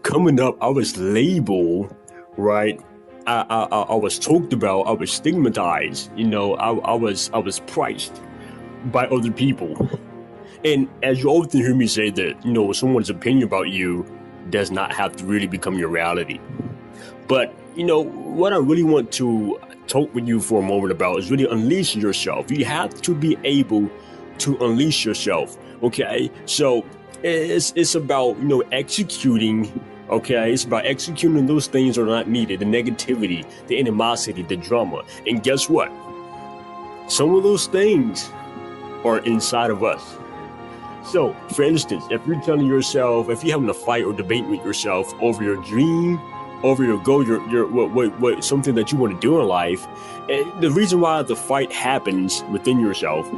Coming up, I was labeled, right? I was talked about. I was stigmatized. I was priced by other people. And as you often hear me say that, someone's opinion about you does not have to really become your reality. But, what I really want to talk with you for a moment about is really unleash yourself. You have to be able to unleash yourself. Okay. So it's about, executing. Okay. It's about executing those things that are not needed, the negativity, the animosity, the drama. And guess what? Some of those things are inside of us. So, for instance, if you're telling yourself, if you're having a fight or debate with yourself over your dream, over your goal, your what something that you want to do in life, and the reason why the fight happens within yourself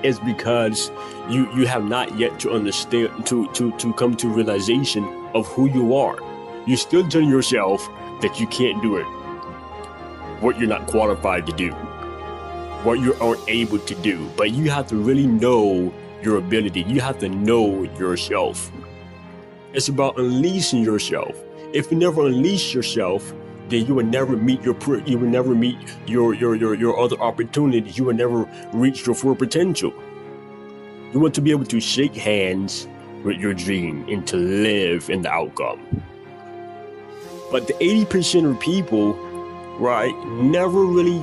is because you have not yet to understand to come to realization of who you are. You're still telling yourself that you can't do it, what you're not qualified to do, what you aren't able to do. But you have to really know your ability. You have to know yourself. It's about unleashing yourself. If you never unleash yourself, then you will never meet your other opportunities. You will never reach your full potential. You want to be able to shake hands with your dream and to live in the outcome. But the 80% of people, right, never really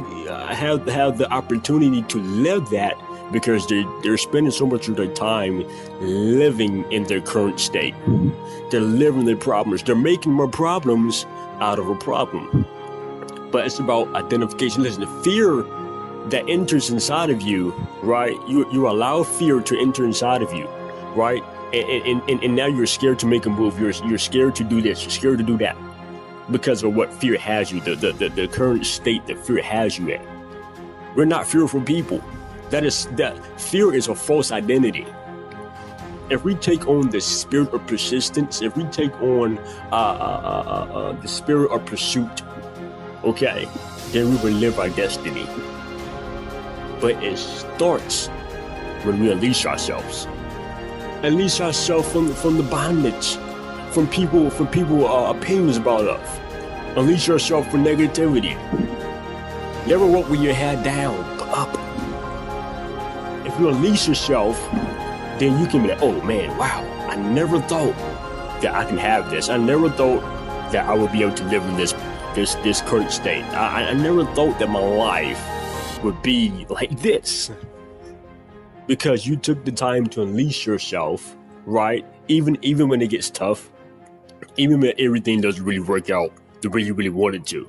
have the opportunity to live that, because they're spending so much of their time living in their current state. They're living their problems. They're making more problems out of a problem. But it's about identification. Listen, the fear that enters inside of you, right? You allow fear to enter inside of you, right? And now you're scared to make a move. You're scared to do this. You're scared to do that because of what fear has you, the current state that fear has you in. We're not fearful people. That fear is a false identity. If we take on the spirit of persistence, if we take on the spirit of pursuit, okay, then we will live our destiny. But it starts when we unleash ourselves. Unleash ourselves from the bondage, from people opinions about us. Unleash yourself from negativity. Never walk with your head down, but up. If you unleash yourself, then you can be like, oh man, wow, I never thought that I can have this. I never thought that I would be able to live in this current state. I never thought that my life would be like this. Because you took the time to unleash yourself, right? Even when it gets tough, even when everything doesn't really work out the way you really want it to.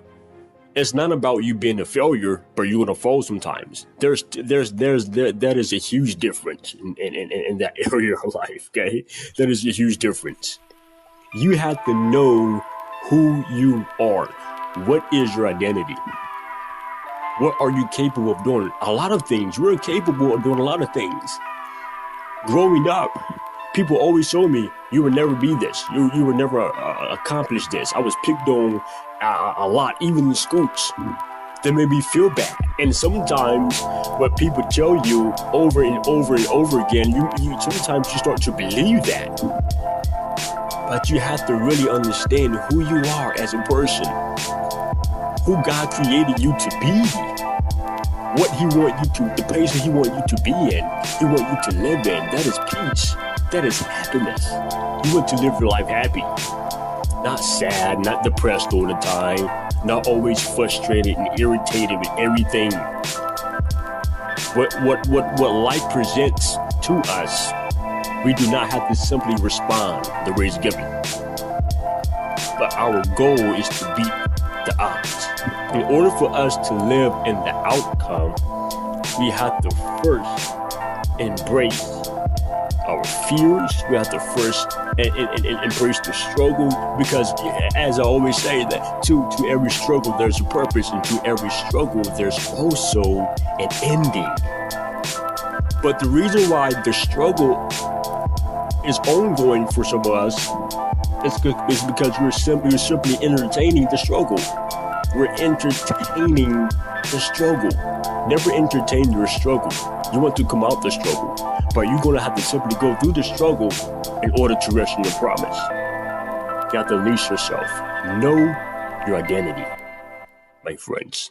It's not about you being a failure, but you're gonna fall sometimes. That is a huge difference in that area of life. Okay, that is a huge difference. You have to know who you are. What is your identity? What are you capable of doing? A lot of things. You're capable of doing a lot of things. Growing up, people always told me you would never be this. You would never accomplish this. I was picked on a lot, even in schools. That made me feel bad. And sometimes what people tell you over and over and over again, you sometimes you start to believe that. But you have to really understand who you are as a person, who God created you to be, what He wants you to, the place that He wants you to be in, He wants you to live in. That is peace. That is happiness. You want to live your life happy. Not sad, not depressed all the time, not always frustrated and irritated with everything. What life presents to us, we do not have to simply respond the way it's given. But our goal is to beat the odds. In order for us to live in the outcome, we have to first embrace our fears. We have to first embrace the struggle, because as I always say, that to every struggle there's a purpose, and to every struggle there's also an ending. But the reason why the struggle is ongoing for some of us is because we're simply entertaining the struggle. We're entertaining the struggle. Never entertain your struggle. You want to come out the struggle, but you're going to have to simply go through the struggle in order to rest in your promise. You have to unleash yourself. Know your identity, my friends.